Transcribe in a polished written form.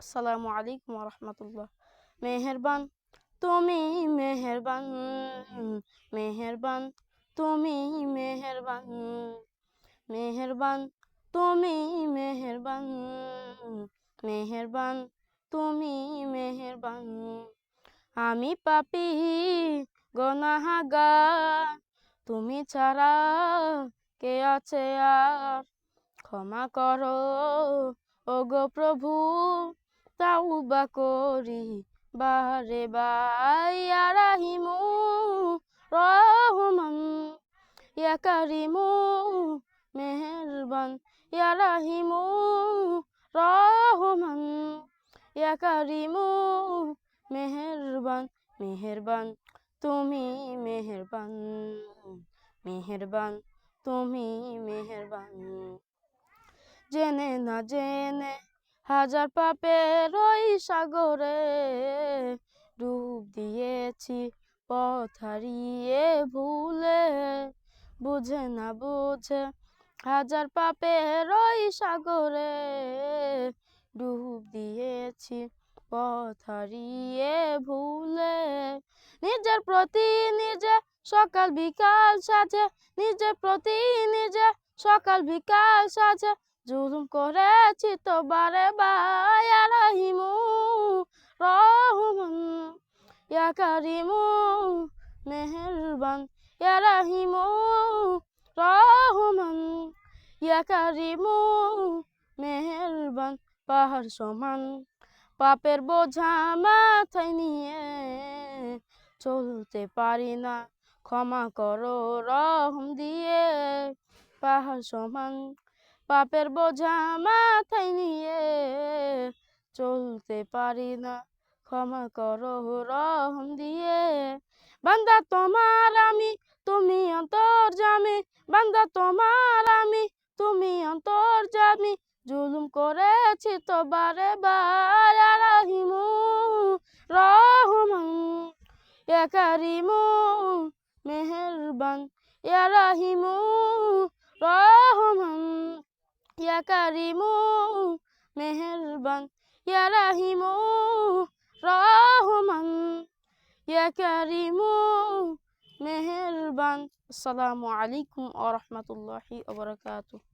আসসালামু আলাইকুম রহমতুল্লাহ। মেহেরবান তুমি মেহেরবান, মেহেরবান তুমি মেহেরবান, মেহেরবান তুমি মেহেরবান, মেহেরবান তুমি মেহেরবান। আমি পাপী গুনাহগার, তুমি ছাড়া কে আছে আর? ক্ষমা করো ওগো প্রভু, তাওবা করি বারে বার। ইয়া রাহিমু রহমান, ইয়া কারিমু মেহেরবান, ইয়া রাহিমু রহমান, ইয়া কারিমু মেহেরবান। মেহেরবান তুমি মেহেরবান, মেহেরবান তুমি মেহেরবান। জেনে না জেনে হাজার পাপের ওই সাগরে ডুব দিয়েছি পথ হারিয়ে ভুলে। বুঝে না বুঝে হাজার পাপের ওই সাগরে ডুব দিয়েছি পথ হারিয়ে ভুলে। নিজের প্রতি নিজে সকাল বিকাল সাজে, নিজের প্রতি নিজে সকাল বিকাল সাজে জুলুম করেছি তো বারে বার। ইয়া রাহিমু রহমান, ইয়া কারিমু মেহেরবান, ইয়া রাহিমু রহমান, ইয়া কারিমু মেহেরবান। পাহাড় সমান পাপের বোঝা মাথায় নিয়ে চলতে পারি না, ক্ষমা করো রহম দিয়ে। পাহাড় সমান পাপের বোঝা মাথায় নিয়ে চলতে পারি না, ক্ষমা করো রহম দিয়ে। বান্দা তোমার আমি, তুমি অন্তর্যামী, বান্দা তোমার আমি, তুমি অন্তর্যামী। জুলুম করেছি তো বারে বার। ইয়া রাহিমু রহমান, ইয়া কারিমু মেহেরবান, ইয়া রাহিমু রহমান, ইয়া কারিমু মেহেরবান, ইয়া রাহিমু রহমান, ইয়া কারিমু মেহেরবান। আসসালামু আলাইকুম ওয়া রাহমাতুল্লাহি ওয়া বারাকাতুহু।